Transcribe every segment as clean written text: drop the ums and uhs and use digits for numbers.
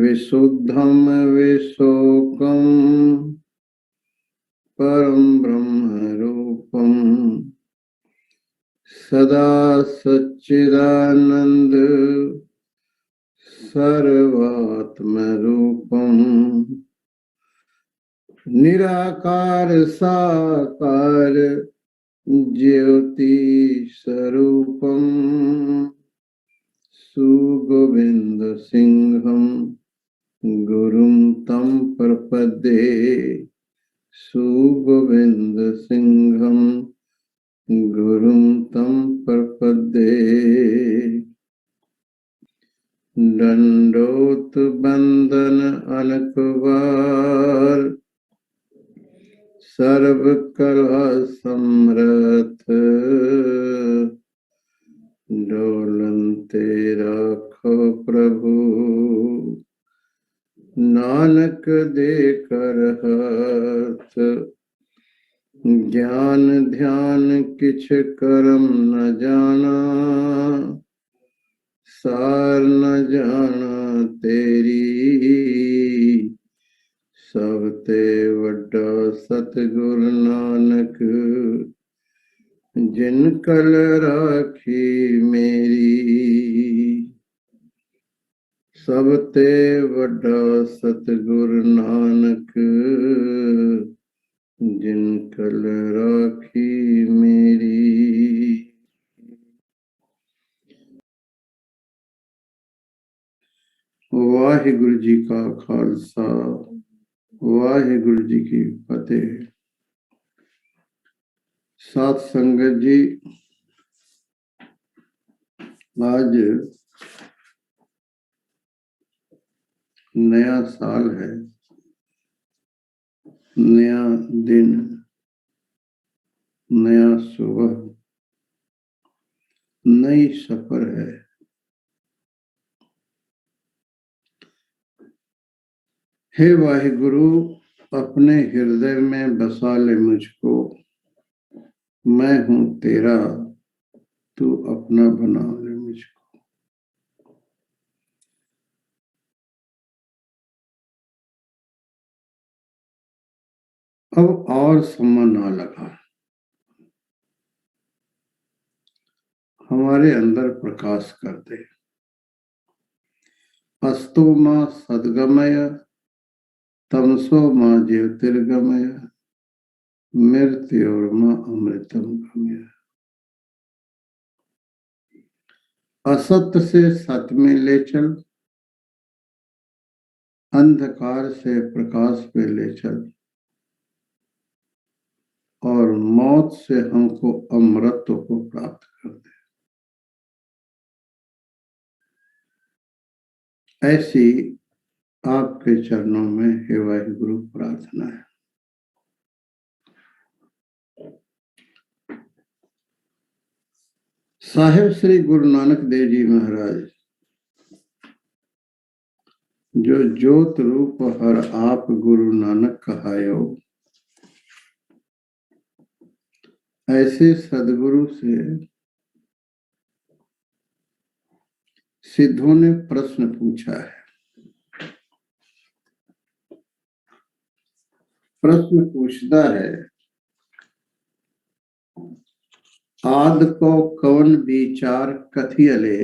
विशुद्धम विशोकम परम ब्रह्म रूपम सदा सच्चिदानंद सर्वात्म रूपम निराकार साकार ज्योति स्वरूपम सुगोविंद सिंहम गुरुम तम प्रपद्ये सुगोविंद सिंहम गुरुम तम प्रपद्ये दंडोत बंदन अनकवार सर्व कला समरथ डोलनते राखो प्रभु नानक दे कर हाथ ज्ञान ध्यान किछ करम न जाना सार न जाना तेरी सब ते वड्डा सतगुरु नानक जिन कल राखी मेरी सब ते वड्डा सतगुरु नानक जिन कल राखी मेरी। वाहिगुरु जी का खालसा वाहिगुरु जी की फतेह। साथ संगत जी, आज नया साल है, नया दिन, नया सुबह, नई सफर है। हे वाहिगुरु, अपने हृदय में बसा ले मुझको, मैं हूं तेरा, तू अपना बना ले मुझको। अब और समय ना लगा, हमारे अंदर प्रकाश कर दे। अस्तो मां सद्गमय तमसो मां ज्योतिर्गमय मृत्योर्मा अमृतम गमय। असत्य से सत्य में ले चल, अंधकार से प्रकाश पे ले चल और मौत से हमको अमृत को प्राप्त कर दे। ऐसी आपके चरणों में हे वाहिगुरु प्रार्थना है। साहिब श्री गुरु नानक देव जी महाराज, जो ज्योत रूप हर आप गुरु नानक कहायो, ऐसे सदगुरु से सिद्धों ने प्रश्न पूछा है। प्रश्न पूछता है, आद को कवन विचार कथियले,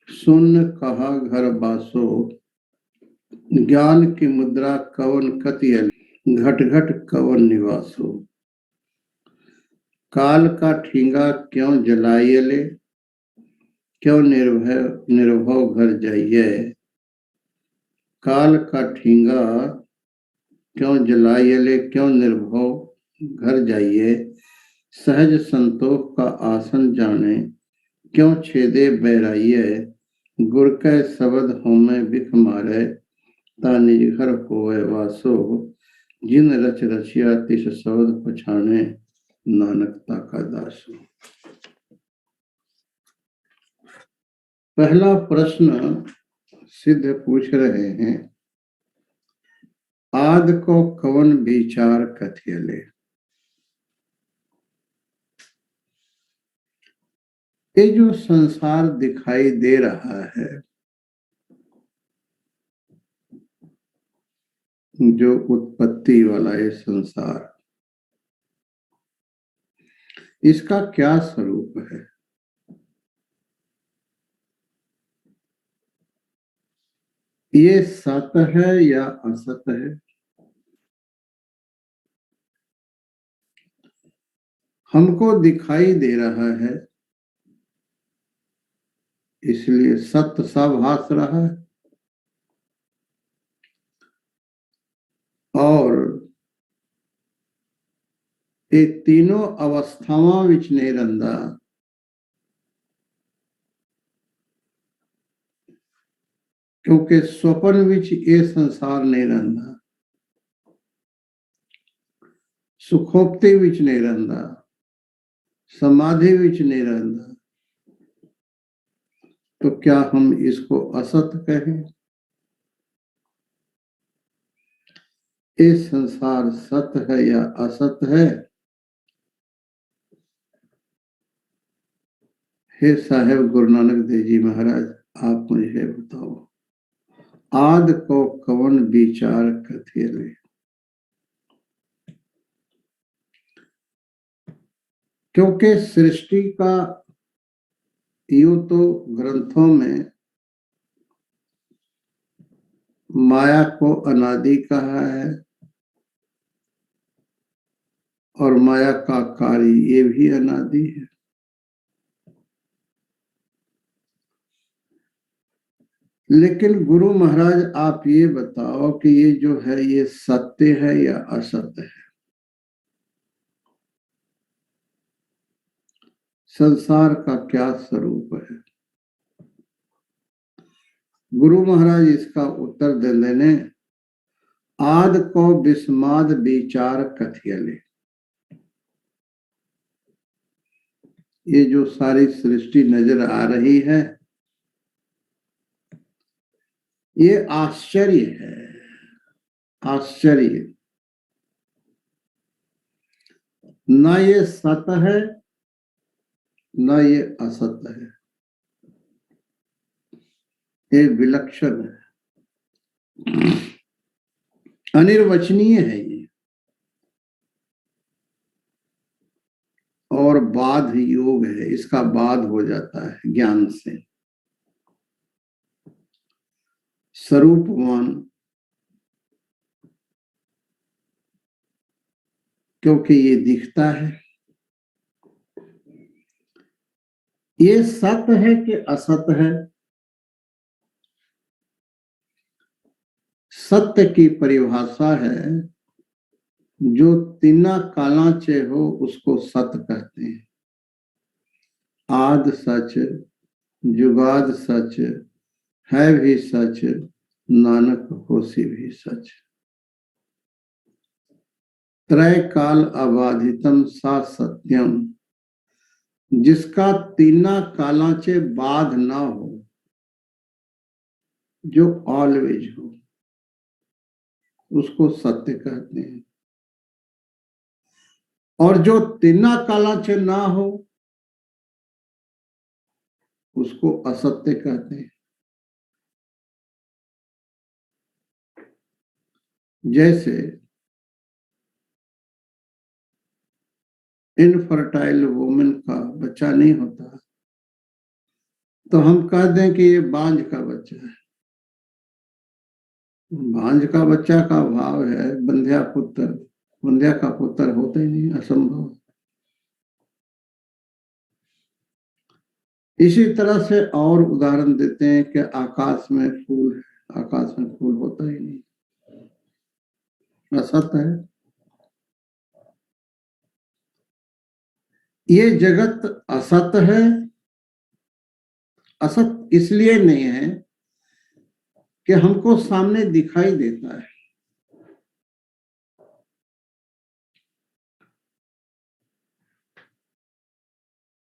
सुन कहा घर बासो, ज्ञान की मुद्रा कवन कतियले, घट घट कवन निवासो। काल का ठींगा क्यों जलाइले, क्यों निर्भव घर जाइए। काल का ठींगा क्यों जलाइले, क्यों निर्भव घर जाइए। सहज संतोष का आसन जाने, क्यों छेदे बैराइए। गुर कै शब्द होमे बिख मारे, ता निज घर होवे वासो। जिन रच रचिया तिस शब्द पछाने, नानकता का दासो। पहला प्रश्न सिद्ध पूछ रहे हैं, आद को कवन विचार कथियले। ये जो संसार दिखाई दे रहा है, जो उत्पत्ति वाला ये संसार, इसका क्या स्वरूप है? ये सत है या असत है? हमको दिखाई दे रहा है, इसलिए सत्य सा भास रहा है, और ये तीनों अवस्थावां विच नहीं रहिंदा, क्योंकि स्वप्न विच ये संसार नहीं रहिंदा, सुखोक्ति विच नहीं रहिंदा, समाधि विच नहीं रहिंदा, तो क्या हम इसको असत कहें? ये संसार सत है या असत है? हे साहेब गुरु नानक देव जी महाराज, आप मुझे बताओ, आद को कवन विचार कथेले? क्योंकि सृष्टि का यूं तो ग्रंथों में माया को अनादि कहा है, और माया का कार्य ये भी अनादि है। लेकिन गुरु महाराज आप ये बताओ कि ये जो है ये सत्य है या असत्य है? संसार का क्या स्वरूप है? गुरु महाराज इसका उत्तर दे देने, आद को विस्माद विचार कथियले। ये जो सारी सृष्टि नजर आ रही है, ये आश्चर्य है, आश्चर्य। न ये सत है, न ये असत है, ये विलक्षण है, अनिर्वचनीय है ये, और बाध योग है, इसका बाध हो जाता है ज्ञान से। स्वरूपवान, क्योंकि ये दिखता है। ये सत्य है कि असत्य है? सत्य की परिभाषा है, जो तीना कालाचे हो उसको सत्य कहते हैं। आद सच, जुगाद सच, है भी सच, नानक होसी भी सच। त्रय काल अबाधितम सा सत्यम, जिसका तीना कालाचे बाध ना हो, जो ऑलवेज हो, उसको सत्य कहते हैं। और जो तीना कालाचे ना हो, उसको असत्य कहते हैं। जैसे इनफर्टाइल वुमेन का बच्चा नहीं होता, तो हम कह दें कि ये बांझ का बच्चा है। बांझ का बच्चा का भाव है बंध्या पुत्र, बंध्या का पुत्र होता ही नहीं, असंभव। इसी तरह से और उदाहरण देते हैं कि आकाश में फूल है, आकाश में फूल होता ही नहीं, असत है। ये जगत असत है। असत इसलिए नहीं है कि हमको सामने दिखाई देता है,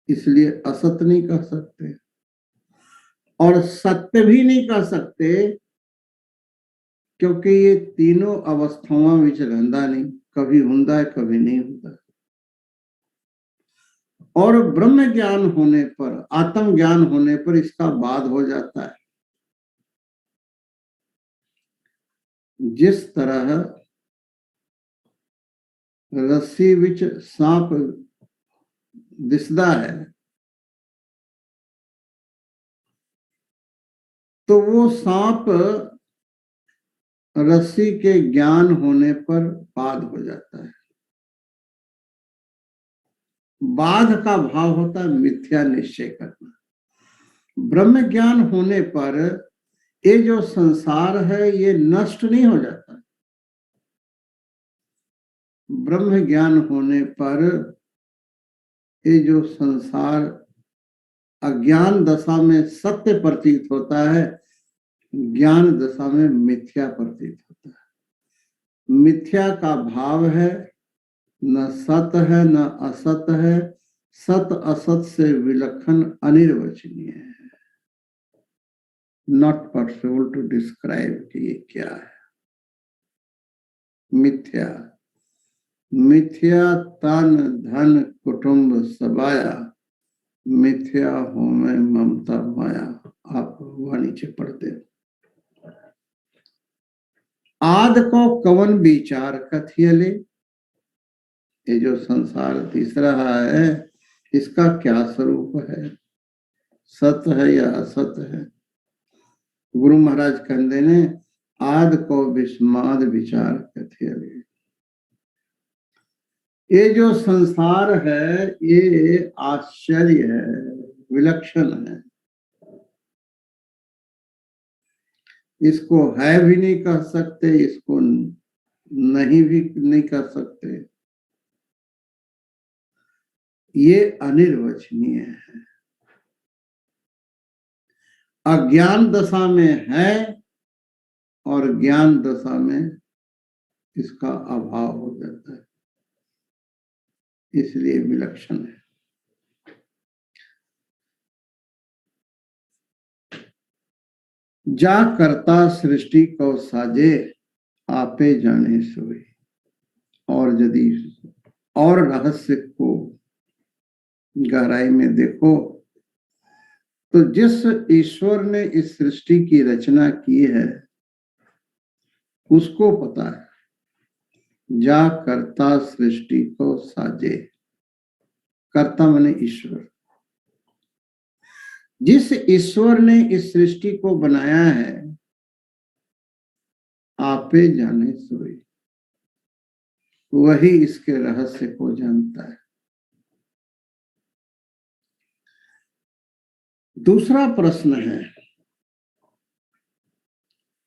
इसलिए असत नहीं कह सकते, और सत्य भी नहीं कह सकते, क्योंकि ये तीनों अवस्थावां विच रहिंदा नहीं, कभी हुंदा है कभी नहीं होता। और ब्रह्म ज्ञान होने पर, आत्म ज्ञान होने पर इसका बाध हो जाता है। जिस तरह रस्सी विच सांप दिसदा है, तो वो सांप रस्सी के ज्ञान होने पर बाध हो जाता है। बाध का भाव होता है मिथ्या निश्चय करना। ब्रह्म ज्ञान होने पर ये जो संसार है ये नष्ट नहीं हो जाता। ब्रह्म ज्ञान होने पर ये जो संसार अज्ञान दशा में सत्य प्रतीत होता है, ज्ञान दशा में मिथ्या प्रतीत होता है। मिथ्या का भाव है न सत है न असत है, सत असत से विलक्षण अनिर्वचनीय है। नॉट पॉसिबल टू डिस्क्राइब कि ये क्या है। मिथ्या, मिथ्या तन धन कुटुंब सबाया, मिथ्या हो में ममता माया। आप वह नीचे पढ़ते हो। आद को कवन विचार कथियले, ये जो संसार दिख रहा है इसका क्या स्वरूप है, सत्य है या असत है। गुरु महाराज कहते ने आद को विस्माद विचार कथियले। ये जो संसार है ये आश्चर्य है, विलक्षण है। इसको है भी नहीं कह सकते, इसको नहीं भी नहीं कर सकते। ये अनिर्वचनीय है। अज्ञान दशा में है और ज्ञान दशा में इसका अभाव हो जाता है, इसलिए विलक्षण है। जा करता सृष्टि को साजे, आपे जाने सोई। और यदि और रहस्य को गहराई में देखो तो जिस ईश्वर ने इस सृष्टि की रचना की है उसको पता है। जा करता सृष्टि को साजे, कर्ता माने ईश्वर। जिस ईश्वर ने इस सृष्टि को बनाया है, आपे जाने सोई, वही इसके रहस्य को जानता है। दूसरा प्रश्न है,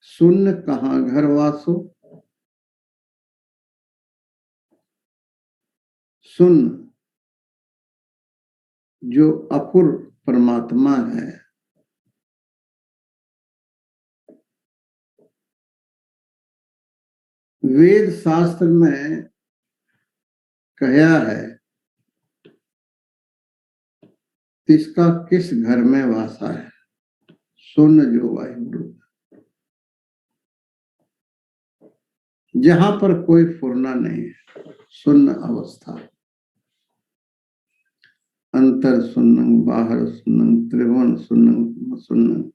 शून्य कहाँ घर वासो। शून्य जो अपूर्व परमात्मा है, वेद शास्त्र में कहा है इसका किस घर में वासा है। शून्य जो वायुगुरु, जहां पर कोई फुरना नहीं है, शून्य अवस्था। अंतर शून्य, बाहर शून्य, त्रिभुवन शून्य शून्य,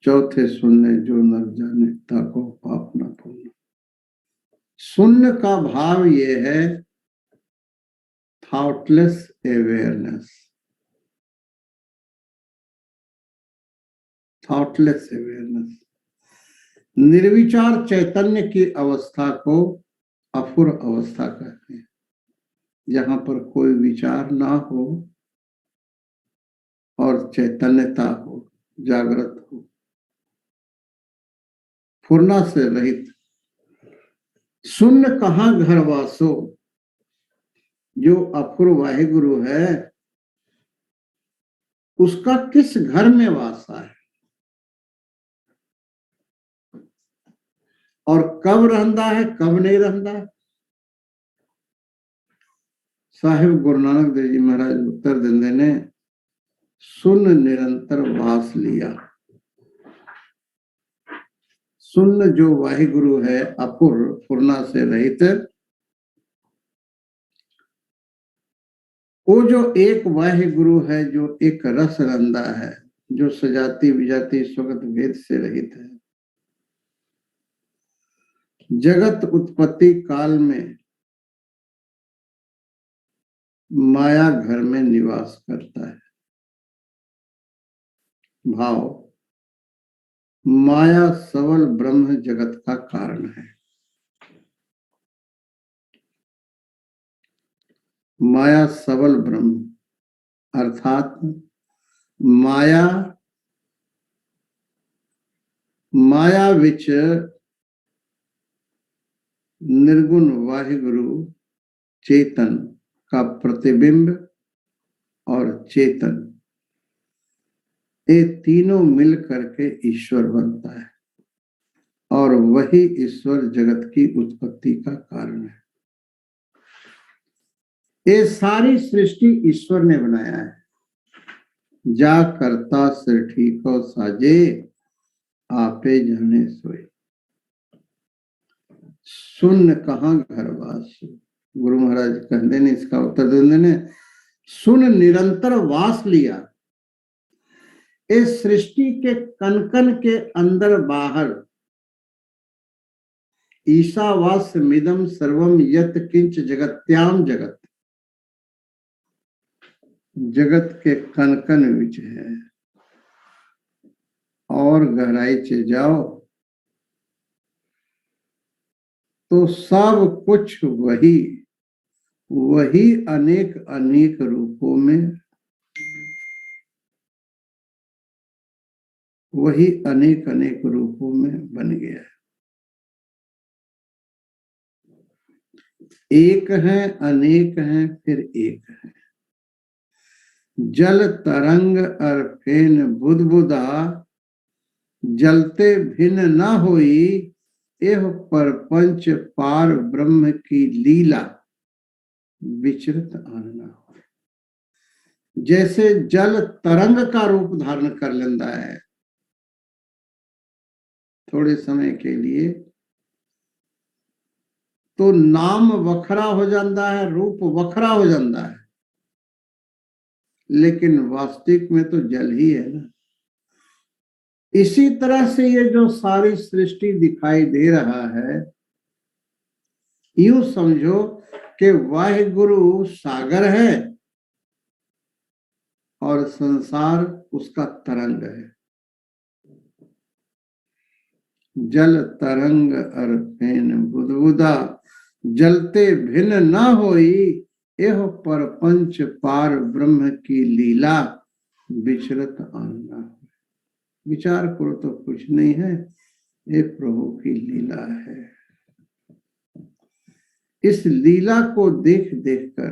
चौथे शून्य जो न जाने ताको पाप न पुण्य। शून्य का भाव ये है थॉटलेस अवेयरनेस। थॉटलेस अवेयरनेस, निर्विचार चैतन्य की अवस्था को अपूर्व अवस्था कहते हैं, जहां पर कोई विचार ना हो और चैतन्यता हो, जागृत हो, फुरना से रहित। शून्य कहाँ घर वासो, जो अपूर्व वाहिगुरु है उसका किस घर में वासा है और कब रहंदा है कब नहीं रहंदा है। साहिब गुरु नानक देव जी महाराज उत्तर देंदे ने शून्य निरंतर वास लिया। शून्य जो वाहिगुरु है अपूर्व फुरना से रहित, वो जो एक वाहिगुरु है जो एक रस रंदा है, जो सजाति विजाति स्वगत भेद से रहित है, जगत उत्पत्ति काल में माया घर में निवास करता है। भाव, माया सबल ब्रह्म जगत का कारण है। माया सबल ब्रह्म अर्थात माया विच निर्गुण वाहिगुरु चेतन का प्रतिबिंब और चेतन, ये तीनों मिल करके ईश्वर बनता है और वही ईश्वर जगत की उत्पत्ति का कारण है। ये सारी सृष्टि ईश्वर ने बनाया है। जा करता सृष्टि को साजे, आपे जाने सोए। सुन कहाँ घरवास, गुरु महाराज कहते ने इसका उत्तर देने ने, सुन निरंतर वास लिया। इस सृष्टि के कन के अंदर बाहर ईशावास मिदम सर्वम यत किंच जगत्याम जगत, जगत के कन विच है। और गहराई से जाओ तो सब कुछ वही अनेक अनेक रूपों में, वही अनेक अनेक रूपों में बन गया है। एक है, अनेक है, फिर एक है। जल तरंग अर फेन बुदबुदा, जलते भिन्न न होई, एह परपंच पार ब्रह्म की लीला, विचरत आनना हो। जैसे जल तरंग का रूप धारण कर लेता है थोड़े समय के लिए, तो नाम वखरा हो जाता है, रूप वखरा हो जाता है, लेकिन वास्तविक में तो जल ही है ना। इसी तरह से ये जो सारी सृष्टि दिखाई दे रहा है, यूं समझो कि वाहिगुरु सागर है और संसार उसका तरंग है। जल तरंग अर फेन बुदबुदा, जलते भिन्न न होई, एह परपंच पार ब्रह्म की लीला, विचरत आनना। विचार करो तो कुछ नहीं है, ये प्रभु की लीला है। इस लीला को देख देख कर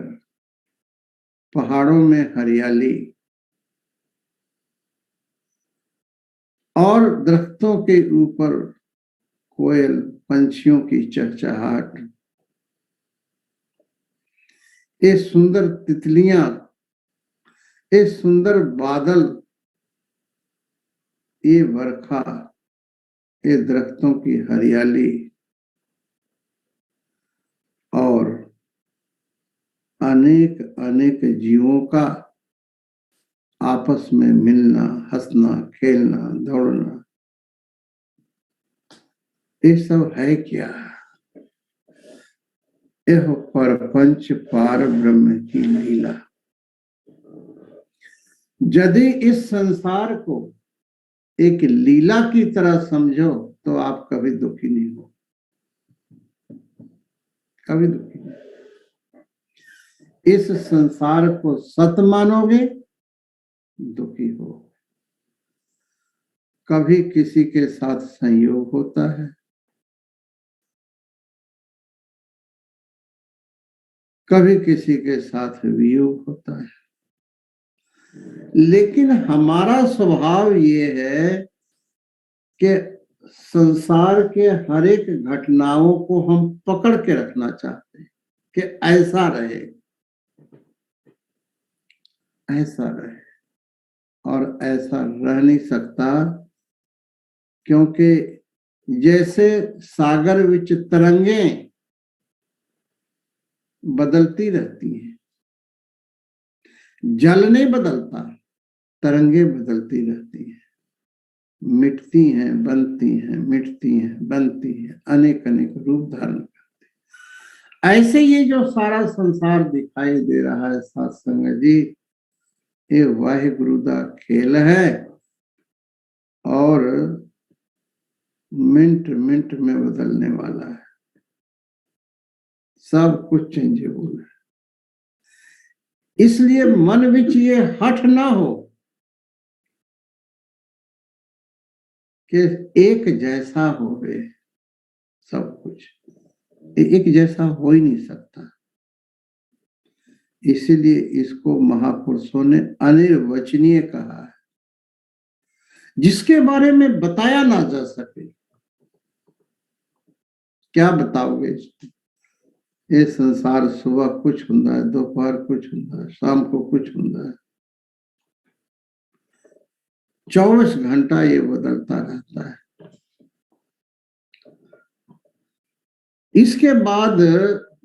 पहाड़ों में हरियाली और दरख्तों के ऊपर कोयल पंछियों की चहचहाट, ये सुंदर तितलियां, ये सुंदर बादल, ये बरखा, ये दरख्तों की हरियाली और अनेक अनेक जीवों का आपस में मिलना, हंसना, खेलना, दौड़ना, ये सब है क्या? यह परपंच पार ब्रह्म की लीला। यदि इस संसार को एक लीला की तरह समझो तो आप कभी दुखी नहीं हो, कभी दुखी नहीं। इस संसार को सत मानोगे, दुखी हो। कभी किसी के साथ संयोग होता है, कभी किसी के साथ वियोग होता है, लेकिन हमारा स्वभाव ये है कि संसार के हर एक घटनाओं को हम पकड़ के रखना चाहते हैं कि ऐसा रहे, ऐसा रहे, और ऐसा रह नहीं सकता, क्योंकि जैसे सागर विच तरंगें बदलती रहती हैं, जल नहीं बदलता, तरंगे बदलती रहती हैं। मिटती हैं, बनती हैं, मिटती हैं, बनती हैं, अनेक अनेक रूप धारण करती हैं। ऐसे ये जो सारा संसार दिखाई दे रहा है साथ संगत जी, ये वाहिगुरु का खेल है और मिनट मिनट में बदलने वाला है। सब कुछ चेंजेबल है, इसलिए मन विच ये हठ ना हो कि एक जैसा हो गए। सब कुछ एक जैसा हो ही नहीं सकता, इसीलिए इसको महापुरुषों ने अनिर्वचनीय कहा है, जिसके बारे में बताया ना जा सके। क्या बताओगे? ये संसार सुबह कुछ हुंदा है, दोपहर कुछ हुंदा है, शाम को कुछ हुंदा है, 24 घंटा ये बदलता रहता है। इसके बाद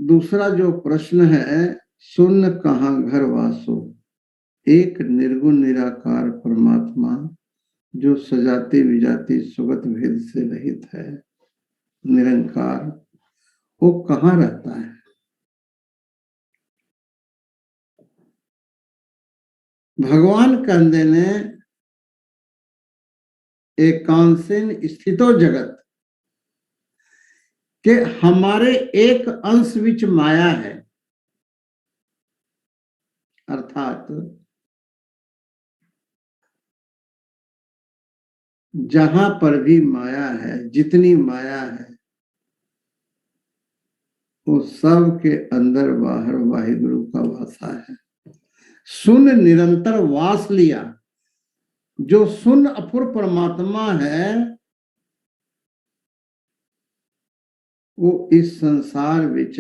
दूसरा जो प्रश्न है, सुन कहाँ घर वासो, एक निर्गुण निराकार परमात्मा जो सजाति विजाति सुगत भेद से रहित है, निरंकार, वो कहाँ रहता है? भगवान कहते ने एकांसेन स्थितो जगत के हमारे एक अंश विच माया है, अर्थात जहां पर भी माया है, जितनी माया है, वो सब के अंदर बाहर वाहिगुरु का वासा है। सुन निरंतर वास लिया, जो सुन अपुर परमात्मा है वो इस संसार विच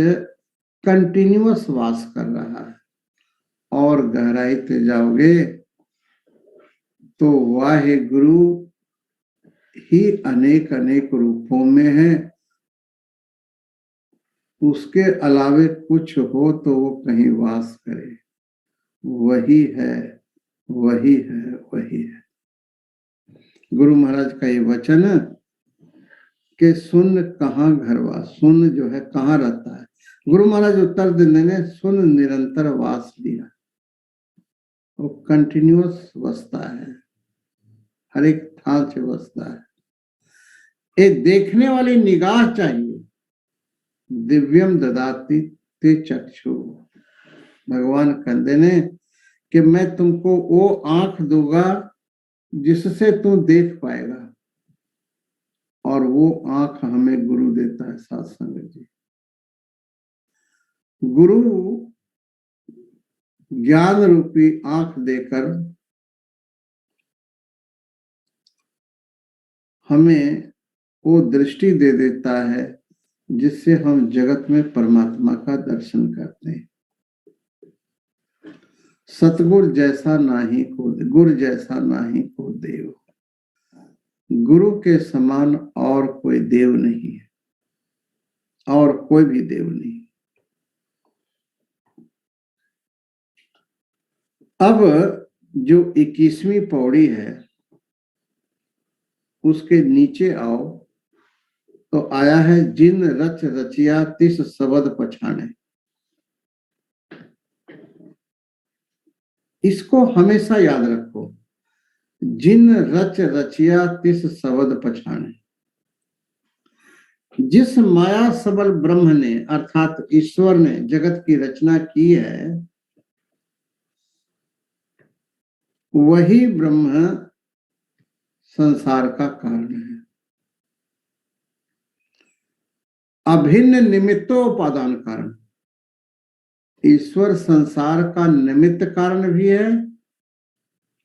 कंटिन्यूअस वास कर रहा है। और गहराई ते जाओगे तो वाहिगुरु ही अनेक अनेक रूपों में है, उसके अलावे कुछ हो तो वो कहीं वास करे, वही है, वही है, वही है। गुरु महाराज का ये वचन कि सुन कहाँ घरवा, सुन जो है कहाँ रहता है। गुरु महाराज उत्तर देने ने सुन निरंतर वास लिया, वो कंटिन्यूअस बसता है, हर एक थाल से बसता है। एक देखने वाली निगाह चाहिए, दिव्यम ददाती ते चक्षु। भगवान कहते ने कि मैं तुमको वो आंख दूंगा जिससे तू देख पाएगा, और वो आंख हमें गुरु देता है। साथ संगत जी, गुरु ज्ञान रूपी आंख देकर हमें वो दृष्टि दे देता है जिससे हम जगत में परमात्मा का दर्शन करते हैं। सतगुरु जैसा नाही को, गुरु जैसा नाही को देव, गुरु के समान और कोई देव नहीं है, और कोई भी देव नहीं। अब जो 21वीं पौड़ी है उसके नीचे आओ तो आया है, जिन रच रचिया तिस शब्द पछाने। इसको हमेशा याद रखो, जिन रच रचिया तिस शब्द पछाने। जिस माया सबल ब्रह्म ने अर्थात ईश्वर ने जगत की रचना की है, वही ब्रह्म संसार का कारण है। अभिन्न निमित्तोपादान कारण, ईश्वर संसार का निमित्त कारण भी है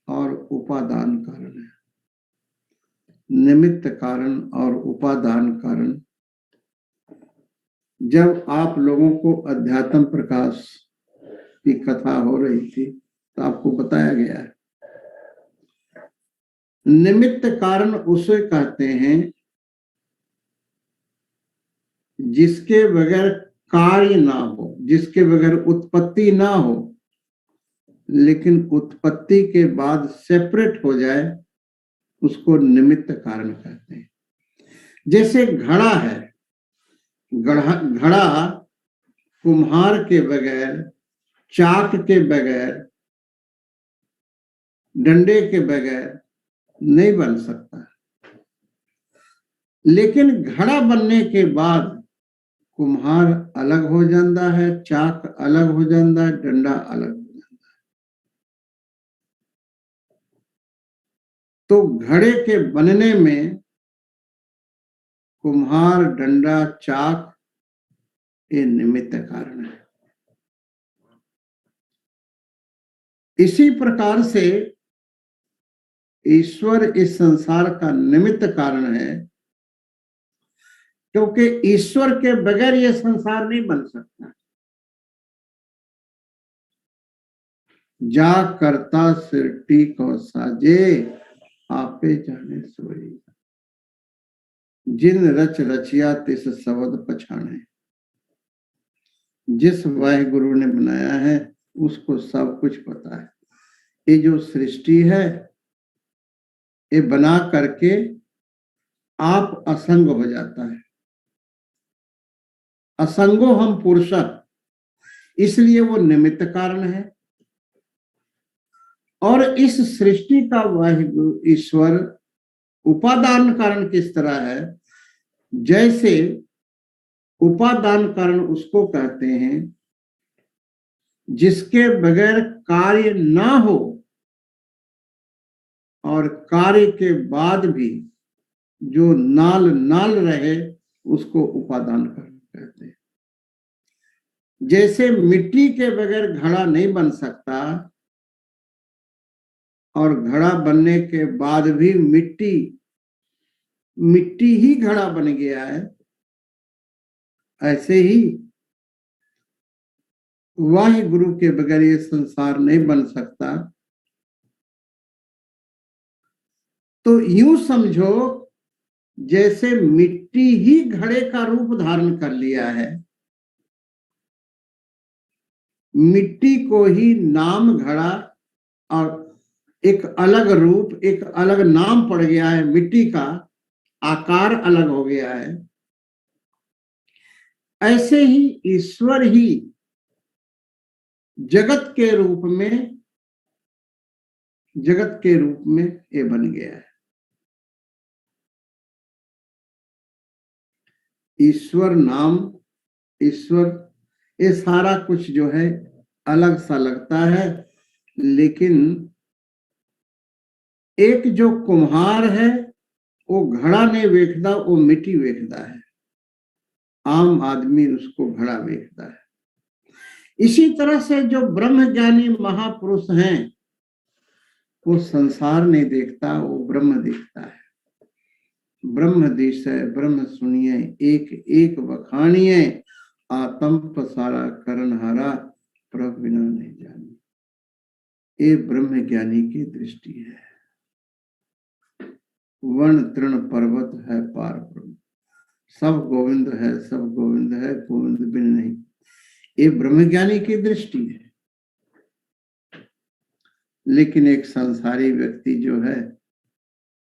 और उपादान कारण है। निमित्त कारण और उपादान कारण, जब आप लोगों को अध्यात्म प्रकाश की कथा हो रही थी तो आपको बताया गया है, निमित्त कारण उसे कहते हैं जिसके बगैर कार्य ना हो, जिसके बगैर उत्पत्ति ना हो, लेकिन उत्पत्ति के बाद सेपरेट हो जाए, उसको निमित्त कारण कहते हैं। जैसे घड़ा है, घड़ा कुम्हार के बगैर, चाक के बगैर, डंडे के बगैर नहीं बन सकता, लेकिन घड़ा बनने के बाद कुम्हार अलग हो जाता है, चाक अलग हो जाता है, डंडा अलग हो जाता है। तो घड़े के बनने में कुम्हार, डंडा, चाक ये निमित्त कारण है। इसी प्रकार से ईश्वर इस संसार का निमित्त कारण है, क्योंकि ईश्वर के बगैर यह संसार नहीं बन सकता। जा करता सृष्टि को साजे, आपे जाने सोई। जिन रच रचिया तिस शब्द पछाने। जिस वाहिगुरु ने बनाया है उसको सब कुछ पता है। ये जो सृष्टि है ये बना करके आप असंग हो जाता है। असंगो हम पुरुष, इसलिए वो निमित्त कारण है। और इस सृष्टि का वाहिगुरु ईश्वर उपादान कारण किस तरह है? जैसे उपादान कारण उसको कहते हैं जिसके बगैर कार्य ना हो और कार्य के बाद भी जो नाल नाल रहे उसको उपादान कारण कहते हैं। जैसे मिट्टी के बगैर घड़ा नहीं बन सकता और घड़ा बनने के बाद भी मिट्टी ही घड़ा बन गया है, ऐसे ही वाहिगुरु के बगैर ये संसार नहीं बन सकता। तो यूं समझो जैसे मिट्टी ही घड़े का रूप धारण कर लिया है, मिट्टी को ही नाम घड़ा और एक अलग रूप, एक अलग नाम पड़ गया है, मिट्टी का आकार अलग हो गया है। ऐसे ही ईश्वर ही जगत के रूप में ये बन गया है। ईश्वर नाम, ईश्वर, ये सारा कुछ जो है अलग सा लगता है, लेकिन एक जो कुम्हार है वो घड़ा नहीं वेखदा, वो मिट्टी वेखदा है। आम आदमी उसको घड़ा वेखदा है। इसी तरह से जो ब्रह्म ज्ञानी महापुरुष हैं वो संसार नहीं देखता, वो ब्रह्म देखता है। ब्रह्म दिशै ब्रह्म सुनिए, एक एक बखानिए, आत्म पसारा करनहारा, प्रभु बिना नहीं जानी। ये ब्रह्म ज्ञानी की दृष्टि है। वन तृण पर्वत है पार ब्रह्म, सब गोविंद है, सब गोविंद है, गोविंद बिन नहीं। ये ब्रह्मज्ञानी की दृष्टि है। लेकिन एक संसारी व्यक्ति जो है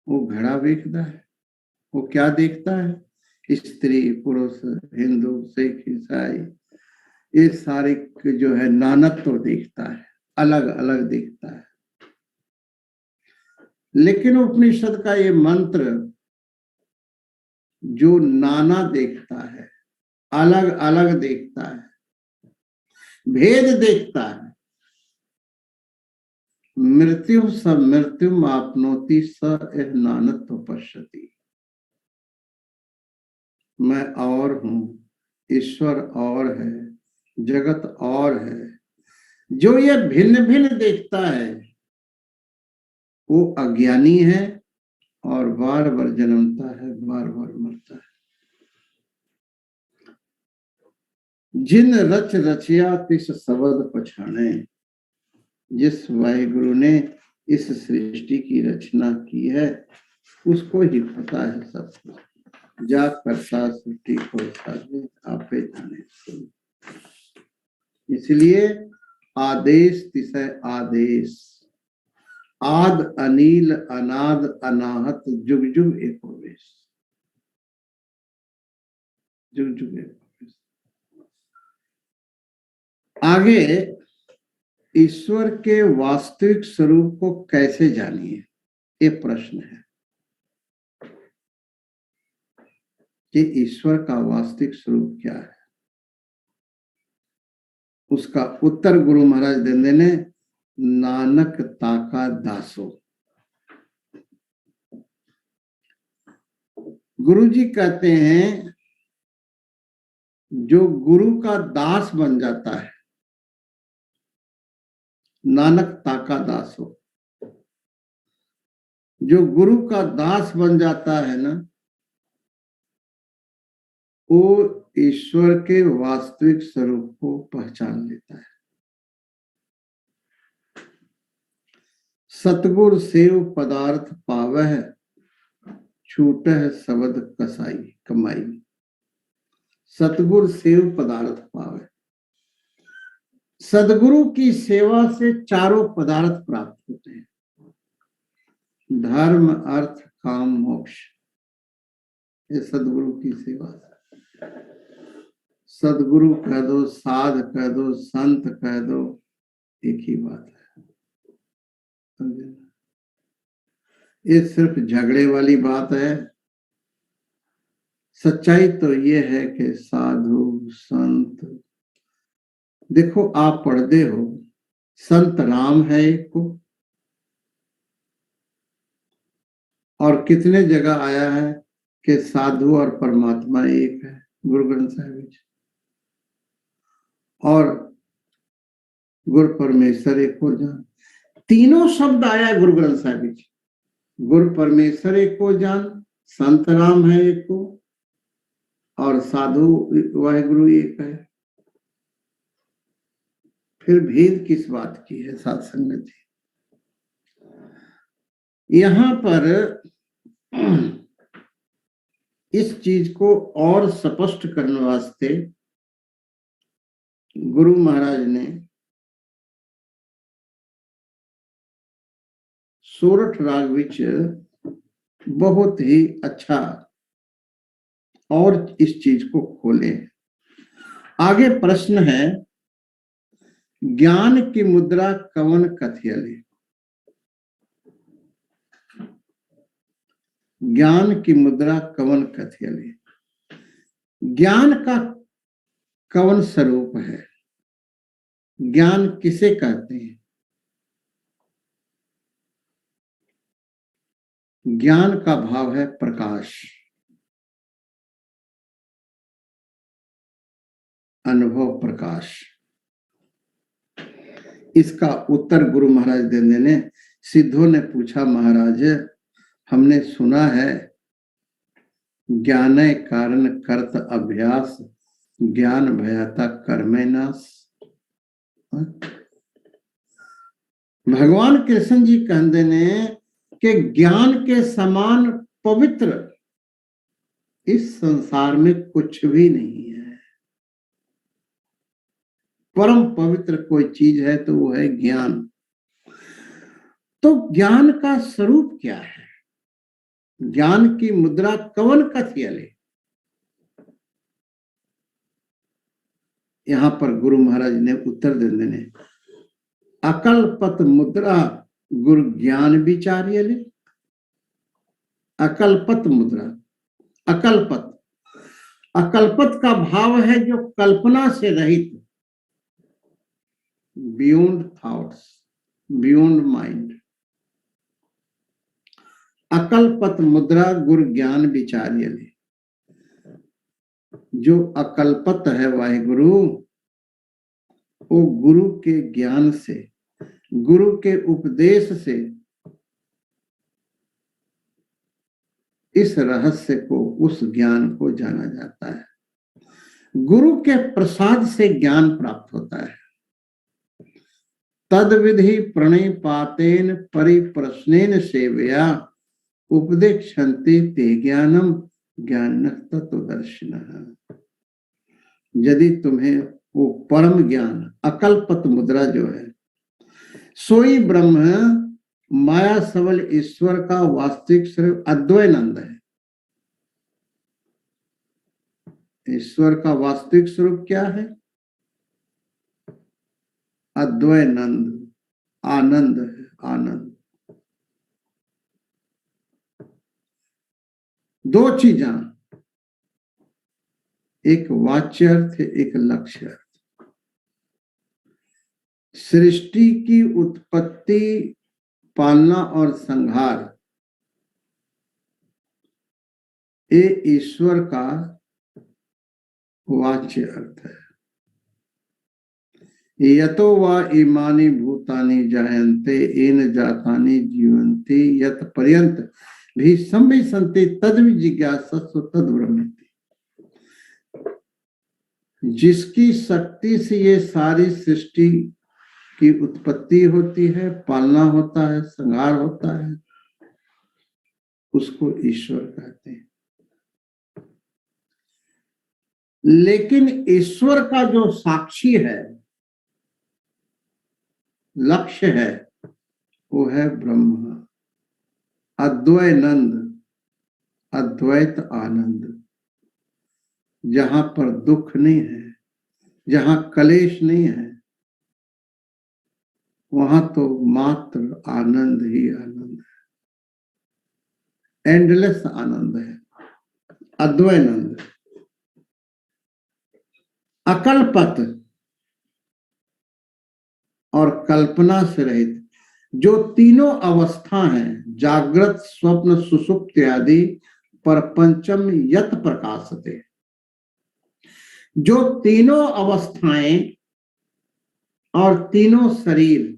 वो घड़ा देखता है। वो क्या देखता है? स्त्री, पुरुष, हिंदू, सिख, ईसाई, ये सारे जो है नानत्व देखता है, अलग अलग देखता है। लेकिन उपनिषद का ये मंत्र जो नाना देखता है, अलग अलग देखता है, भेद देखता है, मृत्यु स मृत्यु आपनोति स एह नानत्व पश्यति। मैं और हूं, ईश्वर और है, जगत और है। जो ये भिन्न भिन्न देखता है वो अज्ञानी है और बार बार जन्मता है, बार बार मरता है। जिन रच रचिया तिस शब्द पछाने। जिस वाहिगुरु ने इस सृष्टि की रचना की है उसको ही पता है सब कुछ। जा करता सृष्टि को साजे, आपे जाने सोई। इसलिए आदेश तिसै आदेश, आद अनील अनाद अनाहत जुग जुग एको वेश, जुग जुग एको वेश। आगे ईश्वर के वास्तविक स्वरूप को कैसे जानिए, ये प्रश्न है कि ईश्वर का वास्तविक स्वरूप क्या है। उसका उत्तर गुरु महाराज देंदे ने नानक ताका दासो। गुरु जी कहते हैं जो गुरु का दास बन जाता है, नानक ताका दास हो, जो गुरु का दास बन जाता है ना, वो ईश्वर के वास्तविक स्वरूप को पहचान लेता है। सतगुर सेव पदार्थ पावह, छूटह शब्द कसाई कमाई। सतगुरु सेव पदार्थ पावह, सदगुरु की सेवा से चारों पदार्थ प्राप्त होते हैं, धर्म अर्थ काम मोक्ष। ये सदगुरु की सेवा है। सदगुरु कह दो, साध कह दो, संत कह दो, एक ही बात है। ये सिर्फ झगड़े वाली बात है। सच्चाई तो ये है कि साधु संत, देखो आप पढ़ते हो, संत राम है एक को, और कितने जगह आया है कि साधु और परमात्मा एक है, गुरु ग्रंथ साहिब जी। और गुरु परमेश्वर एक को जान, तीनों शब्द आया है गुरु ग्रंथ साहिब जी। गुरु परमेश्वर एक को जान, संत राम है एक को, और साधु वाहिगुरु एक है। फिर भेद किस बात की है साध संगत जी। यहां पर इस चीज को और स्पष्ट करने वास्ते गुरु महाराज ने सोरठ राग विच बहुत ही अच्छा और इस चीज को खोले। आगे प्रश्न है, ज्ञान की मुद्रा कवन कथियले। ज्ञान की मुद्रा कवन कथियले, ज्ञान का कवन स्वरूप है, ज्ञान किसे कहते हैं। ज्ञान का भाव है प्रकाश, अनुभव प्रकाश। इसका उत्तर गुरु महाराज देने ने, सिद्धों ने पूछा महाराज हमने सुना है ज्ञान कारण कर्त अभ्यास, ज्ञान भयाता कर्मे नाश। भगवान कृष्ण जी कहते ने कि ज्ञान के समान पवित्र इस संसार में कुछ भी नहीं है। परम पवित्र कोई चीज है तो वो है ज्ञान। तो ज्ञान का स्वरूप क्या है, ज्ञान की मुद्रा कवन कथियले। यहां पर गुरु महाराज ने उत्तर दे देने, अकल्पत मुद्रा गुरु ज्ञान विचार्यले। अकल्पत मुद्रा, अकल्पत, अकल्पत का भाव है जो कल्पना से रहित, बियॉन्ड थॉट्स, बियॉन्ड माइंड। अकल्पत मुद्रा गुरु ज्ञान विचार्यले, जो अकल्पत है वाहिगुरु, वो गुरु के ज्ञान से, गुरु के उपदेश से इस रहस्य को, उस ज्ञान को जाना जाता है। गुरु के प्रसाद से ज्ञान प्राप्त होता है। तद विधि प्रणिपातेन परिप्रश्नेन सेवया उपदेक्षन्ते ते ज्ञानम ज्ञान तत्वदर्शिनः। यदि तुम्हें वो परम ज्ञान, अकल्पत मुद्रा जो है, सोई ब्रह्म माया सबल ईश्वर का वास्तविक स्वरूप अद्वैनंद है। ईश्वर का वास्तविक स्वरूप क्या है? अद्वैनंद, आनंद है, आनंद। दो चीजें, एक वाच्य अर्थ, एक लक्ष्य अर्थ। सृष्टि की उत्पत्ति, पालना और संहार ये ईश्वर का वाच्य अर्थ है। यतो वा इमानि भूतानि जायन्ते येन जातानि जीवन्ति यत पर्यंत भी संविशन्ति तद जिज्ञासस्व तद ब्रह्मेति। जिसकी शक्ति से ये सारी सृष्टि की उत्पत्ति होती है, पालना होता है, संहार होता है, उसको ईश्वर कहते हैं। लेकिन ईश्वर का जो साक्षी है, लक्ष्य है, वो है ब्रह्म, अद्वैनंद, अद्वैत आनंद। जहां पर दुख नहीं है, जहां कलेश नहीं है, वहां तो मात्र आनंद ही आनंद है, एंडलेस आनंद है, अद्वैनंद। अकल्पत और कल्पना से रहित जो तीनों अवस्था हैं, जागृत, स्वप्न, सुषुप्ति आदि, पर पंचम यत प्रकाशते, जो तीनों अवस्थाएं और तीनों शरीर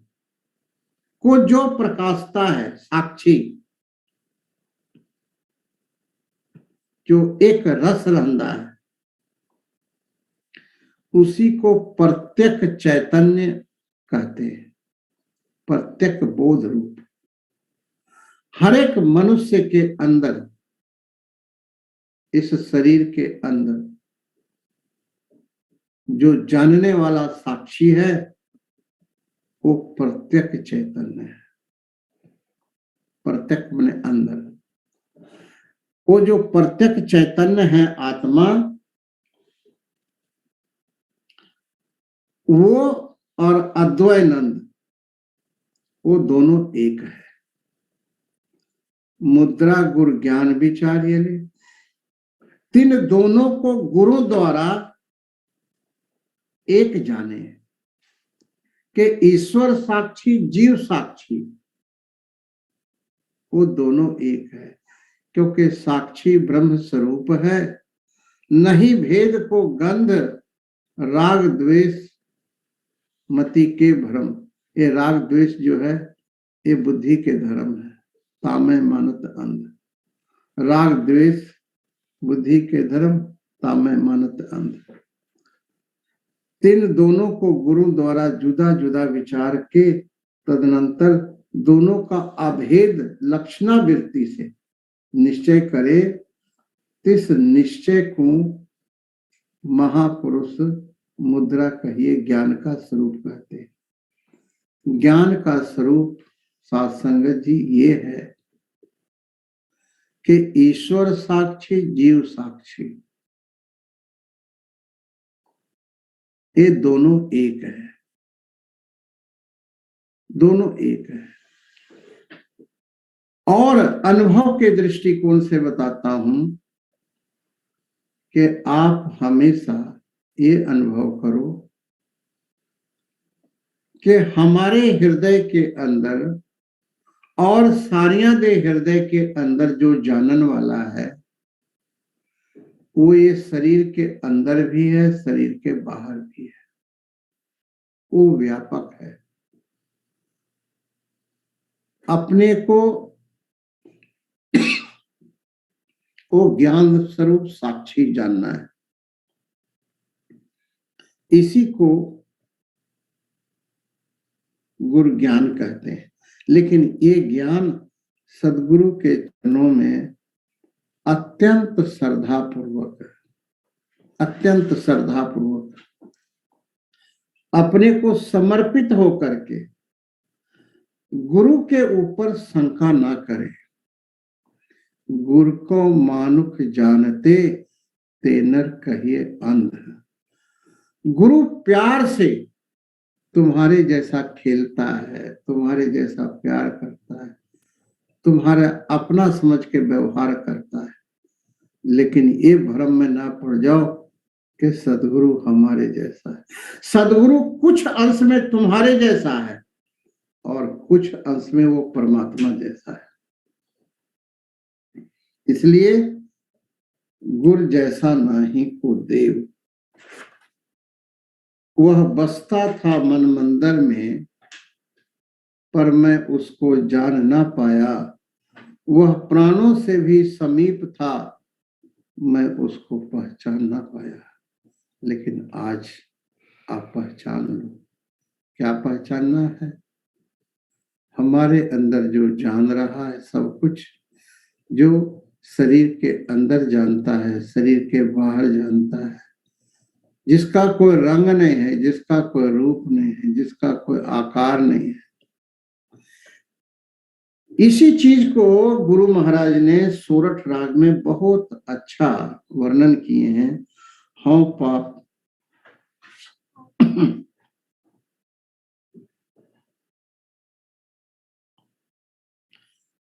को जो प्रकाशता है, साक्षी, जो एक रस रंधा है, उसी को प्रत्यक्ष चैतन्य कहते हैं, प्रत्यक्ष बोध रूप। हर एक मनुष्य के अंदर, इस शरीर के अंदर जो जानने वाला साक्षी है, वो प्रत्यक्ष चैतन्य है। प्रत्यक्ष माने अंदर, वो जो प्रत्यक्ष चैतन्य है आत्मा, वो और अद्वैनंद, वो दोनों एक है। मुद्रा गुरु ज्ञान विचार, ये तीन दोनों को गुरु द्वारा एक जाने कि ईश्वर साक्षी, जीव साक्षी, वो दोनों एक है। क्योंकि साक्षी ब्रह्म स्वरूप है। नहीं भेद को गंध, राग द्वेष मति के भ्रम। ये राग द्वेष जो है, ये बुद्धि के धर्म है, तामय मानत अंध। राग द्वेष बुद्धि के धर्म, तामय मानत अंध। तीन दोनों को गुरु द्वारा जुदा जुदा विचार के तदनंतर दोनों का अभेद लक्षणावृत्ति से निश्चय करे, इस निश्चय को महापुरुष मुद्रा कहिए ज्ञान का स्वरूप कहते हैं। ज्ञान का स्वरूप सत्संग जी ये है कि ईश्वर साक्षी, जीव साक्षी, ये दोनों एक है, दोनों एक है। और अनुभव के दृष्टिकोण से बताता हूं कि आप हमेशा ये अनुभव करो कि हमारे हृदय के अंदर और सारियां दे हृदय के अंदर जो जानन वाला है, वो ये शरीर के अंदर भी है, शरीर के बाहर भी है, वो व्यापक है। अपने को वो ज्ञान स्वरूप साक्षी जानना है। इसी को गुरु ज्ञान कहते हैं। लेकिन ये ज्ञान सदगुरु के चरणों में अत्यंत श्रद्धा पूर्वक, अत्यंत श्रद्धा पूर्वक अपने को समर्पित होकर के गुरु के ऊपर शंका ना करे, गुरु को मानुख जानते, तेनर कहिए अंध। गुरु प्यार से तुम्हारे जैसा खेलता है, तुम्हारे जैसा प्यार करता है, तुम्हारा अपना समझ के व्यवहार करता है, लेकिन ये भ्रम में ना पड़ जाओ कि सदगुरु हमारे जैसा है। सदगुरु कुछ अंश में तुम्हारे जैसा है और कुछ अंश में वो परमात्मा जैसा है। इसलिए गुरु जैसा नाही को देव। वह बसता था मन मंदिर में, पर मैं उसको जान ना पाया। वह प्राणों से भी समीप था, मैं उसको पहचान ना पाया। लेकिन आज आप पहचान लो। क्या पहचानना है? हमारे अंदर जो जान रहा है सब कुछ, जो शरीर के अंदर जानता है, शरीर के बाहर जानता है, जिसका कोई रंग नहीं है, जिसका कोई रूप नहीं है, जिसका कोई आकार नहीं है। इसी चीज को गुरु महाराज ने सोरठ राग में बहुत अच्छा वर्णन किए हैं। हाँ पाप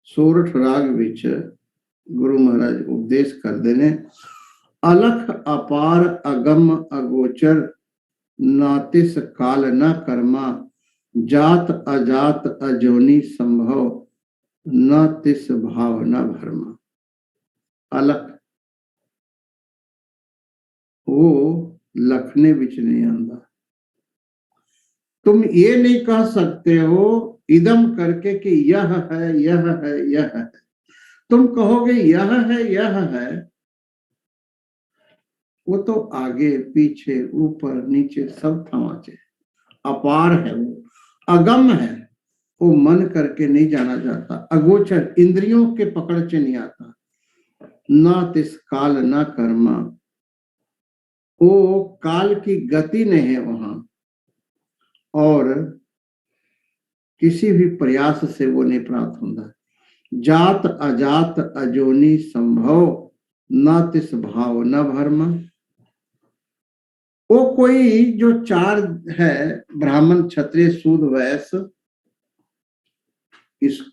सोरठ राग विच गुरु महाराज उपदेश करते ने, अलख अपार अगम अगोचर, नातिस काल न कर्मा, जात अजात अजोनी संभव, न तिस भाव न भरमा। अलख वो लखने विच नहीं आंदा। तुम ये नहीं कह सकते हो इदम करके कि यह है, यह है, यह है। तुम कहोगे यह है, वो तो आगे पीछे ऊपर नीचे सब थमाचे। अपार है वो, अगम है, वो मन करके नहीं जाना जाता, अगोचर इंद्रियों के पकड़ से नहीं आता। ना तिस काल ना कर्मा, वो काल की गति नहीं है वहां, और किसी भी प्रयास से वो नहीं प्राप्त होता। जात अजात अजोनी संभव, न तिस भाव न भरमा। वो कोई जो चार है, ब्राह्मण क्षत्रिय शूद्र वैश्य,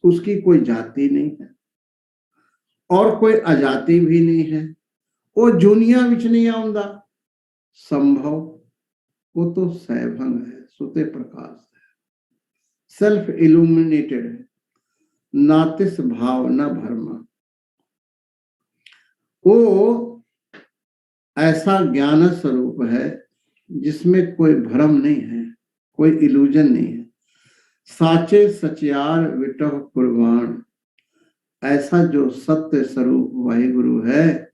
उसकी कोई जाति नहीं है और कोई अजाति भी नहीं है। वो जुनिया विच नहीं आउंदा। संभव वो तो सैभंग है, सुते प्रकाश है, सेल्फ इल्यूमिनेटेड है। नातिस भाव न भरमा, वो ऐसा ज्ञान स्वरूप है जिसमें कोई भ्रम नहीं है, कोई इल्यूजन नहीं है। साचे सचियार विटह कुर्बान, ऐसा जो सत्य स्वरूप वाहिगुरु है,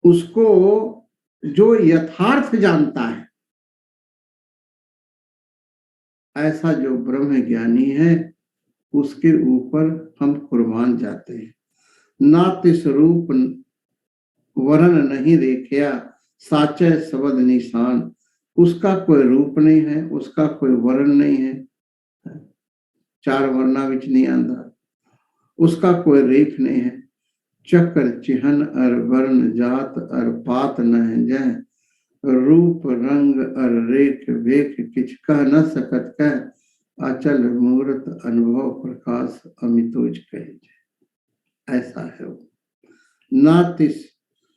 उसको जो यथार्थ जानता है, ऐसा जो ब्रह्म ज्ञानी है, उसके ऊपर हम कुर्बान जाते हैं। ना तिस रूप वरण नहीं देखिया, साचे शब्द निशान। उसका कोई रूप नहीं है, उसका कोई वर्ण नहीं है, चार वर्णा विच नहीं आंदा, उसका कोई रेख नहीं है। चक्र चिन्ह अर वर्ण जात अर पात न जय, रूप रंग अर रेख वेख किछ कह न सकत कह, अचल मूर्त अनुभव प्रकाश अमितोज कहे। ऐसा है वो। ना तिस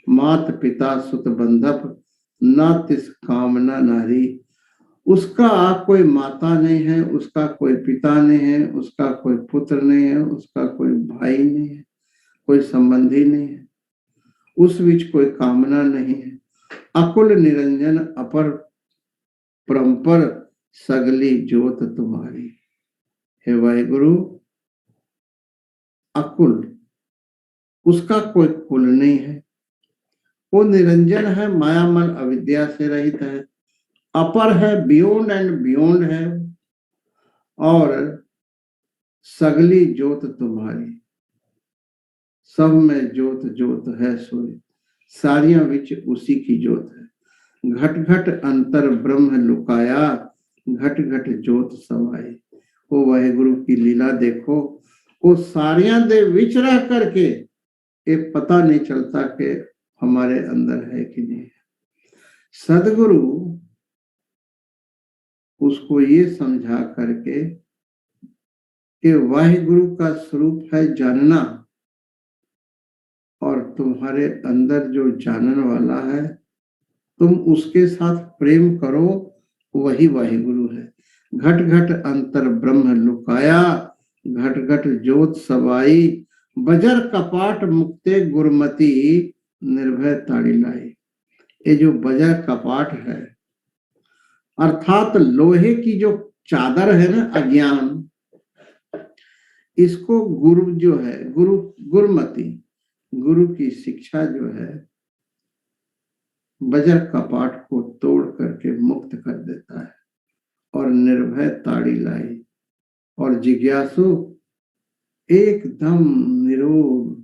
मात पिता सुत बंधप, ना तिस कामना नारी। उसका कोई माता नहीं है, उसका कोई पिता नहीं है, उसका कोई पुत्र नहीं है, उसका कोई भाई नहीं है, कोई संबंधी नहीं है, उस बीच कोई कामना नहीं है। अकुल निरंजन अपर परंपर, सगली ज्योत तुम्हारी। हे वाहिगुरु, अकुल, उसका कोई कुल नहीं है, वो निरंजन है, मायामल अविद्या से रहित है, अपर है, बियॉन्ड एंड बियॉन्ड है, और सगली ज्योत तुम्हारी। सब में ज्योत ज्योत है सोई, सारियां विच उसी की ज्योत है। घट घट अंतर ब्रह्म लुकाया, घट घट ज्योत समाई। वो वाहिगुरु की लीला देखो, वो सारियां दे विच रह करके ये पता नहीं चलता कि हमारे अंदर है कि नहीं। सदगुरु उसको ये समझा करके कि वाहिगुरु का स्वरूप है जानना, और तुम्हारे अंदर जो जानने वाला है तुम उसके साथ प्रेम करो, वही वाहिगुरु है। घट घट अंतर ब्रह्म लुकाया, घट घट जोत सवाई, बजर कपाट मुक्ते गुरमति, निर्भय ताड़ी लाई। ये जो बजर कपाट है अर्थात लोहे की जो चादर है ना अज्ञान, इसको गुरु जो है, गुरुमति, गुरु की शिक्षा जो है बजर कपाट को तोड़ करके मुक्त कर देता है और निर्भय ताड़ी लाई। और जिज्ञासु एकदम निरोध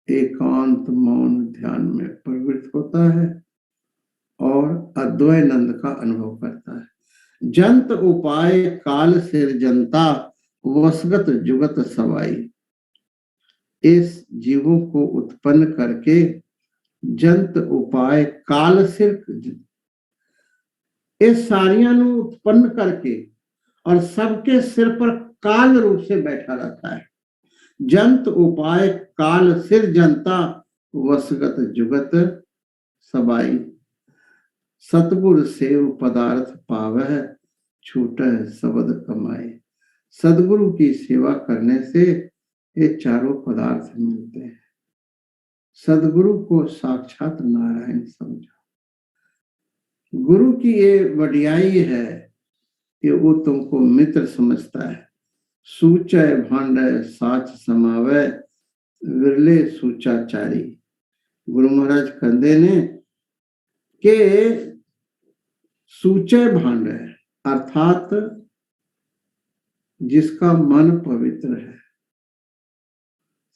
एकांत मौन ध्यान में प्रवृत्त होता है और अद्वैनंद का अनुभव करता है। जंत उपाय काल सिर जनता, वसगत जुगत सवाई। इस जीवों को उत्पन्न करके जंत उपाय काल सिर, इस सारियां उत्पन्न करके और सबके सिर पर काल रूप से बैठा रहता है। जंत उपाय काल सिर जनता, वसगत जुगत सबाई। सतगुर सेव पदार्थ पावह, छूटह सबद कमाए। सदगुरु की सेवा करने से ये चारों पदार्थ मिलते हैं। सदगुरु को साक्षात नारायण समझो। गुरु की ये वडियाई है कि वो तुमको मित्र समझता है। सूचय भांडय साच समावै, विरले सूचाचारी। गुरु महाराज कहते ने के सूचय भांडय अर्थात जिसका मन पवित्र है,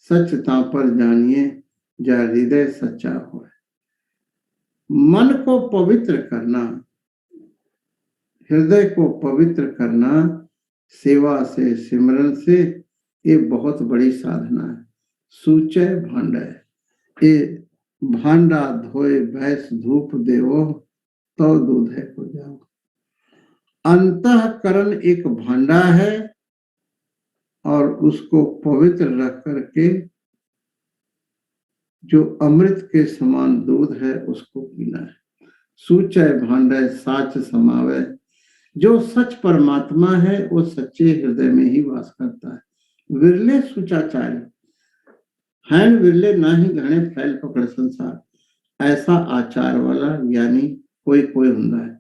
सचता पर जानिए जा हृदय सच्चा हो। मन को पवित्र करना, हृदय को पवित्र करना सेवा से, सिमरन से, ये बहुत बड़ी साधना है। सूचय भांडय, ये भांडा धोए भैंस धूप देवो, तो दूध है को जाओ। अंतःकरण एक भांडा है और उसको पवित्र रख करके जो अमृत के समान दूध है उसको पीना है। सूचय भांडय साच समावै, जो सच परमात्मा है वो सच्चे हृदय में ही वास करता है। विरले सूचाचारी, हैन विरले ना ही घने फैल पकड़ संसार, ऐसा आचार वाला ज्ञानी कोई कोई हुंदा है।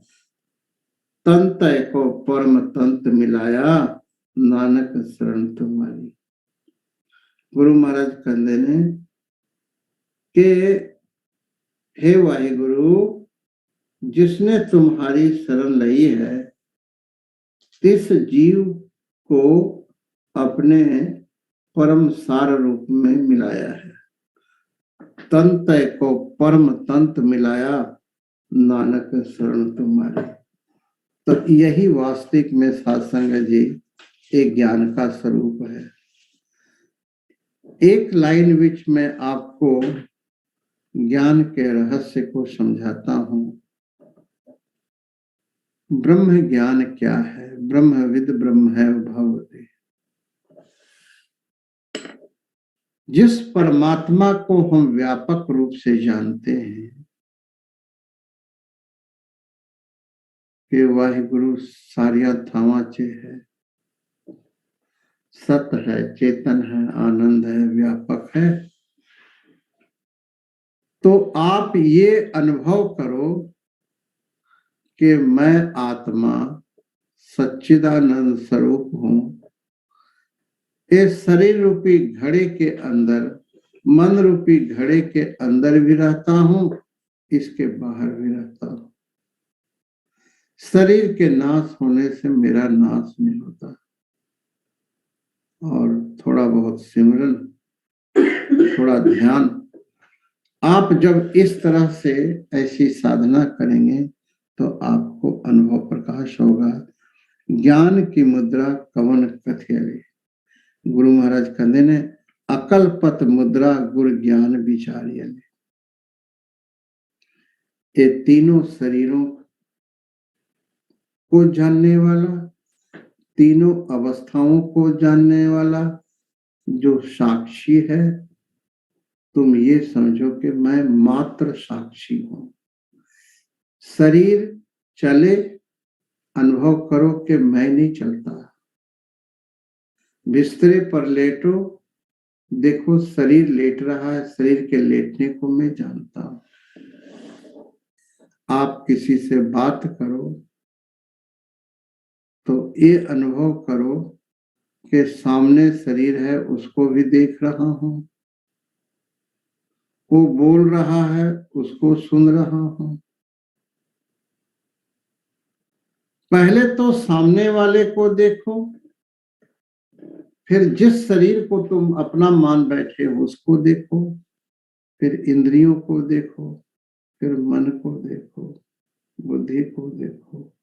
तंत को परम तंत मिलाया, नानक शरण तुम्हारी। गुरु महाराज कहते ने कि हे वाहिगुरु, जिसने तुम्हारी शरण ली है इस जीव को अपने परम सार रूप में मिलाया है। तंत को परम तंत मिलाया, नानक शरण तुम्हारी। तो यही वास्तविक में सत्संग जी एक ज्ञान का स्वरूप है। एक लाइन विच मैं आपको ज्ञान के रहस्य को समझाता हूं। ब्रह्म ज्ञान क्या है? ब्रह्मविद ब्रह्म है भवते। जिस परमात्मा को हम व्यापक रूप से जानते हैं कि वाहिगुरु सारिया थावा चे है, सत है, चेतन है, आनंद है, व्यापक है, तो आप ये अनुभव करो कि मैं आत्मा सच्चिदानंद स्वरूप हूं। इस शरीर रूपी घड़े के अंदर, मन रूपी घड़े के अंदर भी रहता हूं, इसके बाहर भी रहता हूं। शरीर के नाश होने से मेरा नाश नहीं होता। और थोड़ा बहुत सिमरन, थोड़ा ध्यान, आप जब इस तरह से ऐसी साधना करेंगे तो आपको अनुभव प्रकाश होगा। ज्ञान की मुद्रा कवन कथियले। गुरु महाराज कहते ने अकल पत मुद्रा गुरु ज्ञान विचारियले। ये तीनों शरीरों को जानने वाला, तीनों अवस्थाओं को जानने वाला जो साक्षी है, तुम ये समझो कि मैं मात्र साक्षी हूं। शरीर चले, अनुभव करो कि मैं नहीं चलता। बिस्तरे पर लेटो, देखो शरीर लेट रहा है, शरीर के लेटने को मैं जानता हूं। आप किसी से बात करो तो ये अनुभव करो कि सामने शरीर है, उसको भी देख रहा हूं, वो बोल रहा है, उसको सुन रहा हूं। पहले तो सामने वाले को देखो, फिर जिस शरीर को तुम अपना मान बैठे हो उसको देखो, फिर इंद्रियों को देखो, फिर मन को देखो, बुद्धि को देखो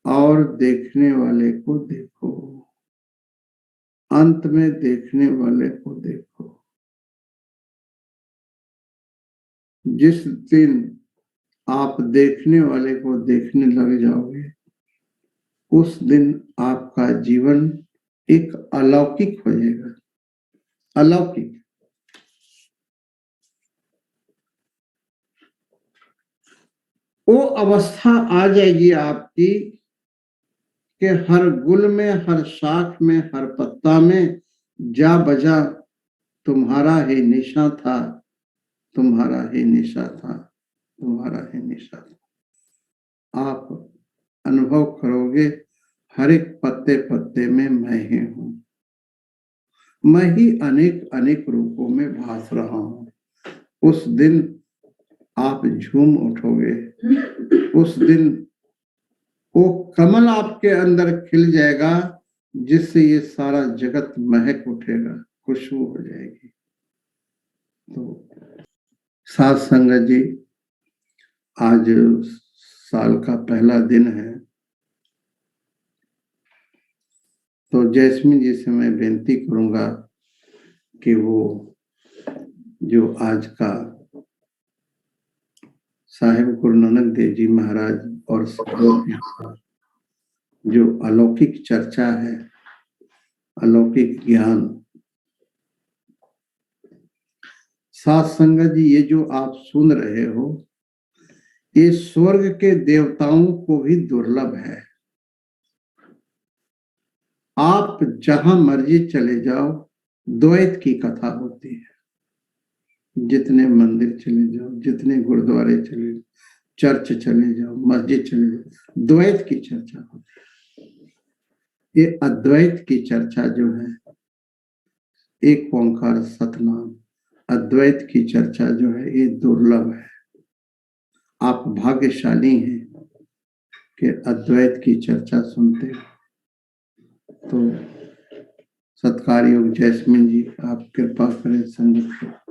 और देखने वाले को देखो, अंत में देखने वाले को देखो। जिस दिन आप देखने वाले को देखने लग जाओगे, उस दिन आपका जीवन एक अलौकिक हो जाएगा। अलौकिक। वो अवस्था आ जाएगी आपकी कि हर गुल में, हर शाख में, हर पत्ता में जा बजा तुम्हारा ही निशा था, तुम्हारा ही निशा था, तुम्हारा ही निशा था। आप अनुभव करोगे हर एक पत्ते पत्ते में मैं ही हूं। मैं ही अनेक अनेक रूपों में भास रहा हूं। उस दिन आप झूम उठोगे। उस दिन वो कमल आपके अंदर खिल जाएगा जिससे ये सारा जगत महक उठेगा, खुशबू हो जाएगी। तो साथ संगत जी, आज साल का पहला दिन है, तो जैस्मिन जी से मैं विनती करूंगा कि वो जो आज का साहिब गुरु नानक देव जी महाराज और जो अलौकिक चर्चा है, अलौकिक ज्ञान, साथ संगत जी ये जो आप सुन रहे हो, ये स्वर्ग के देवताओं को भी दुर्लभ है। आप जहां मर्जी चले जाओ, द्वैत की कथा होती है। जितने मंदिर चले जाओ, जितने गुरुद्वारे चले जाओ, चर्च चले जाओ, मस्जिद चले जाओ, द्वैत की चर्चा होती है। ये अद्वैत की चर्चा जो है, एक ओंकार सतनाम, अद्वैत की चर्चा जो है, ये दुर्लभ है। आप भाग्यशाली हैं कि अद्वैत की चर्चा सुनते हो। तो सत्कार योग जैस्मिन जी, आप कृपा करें संगत को।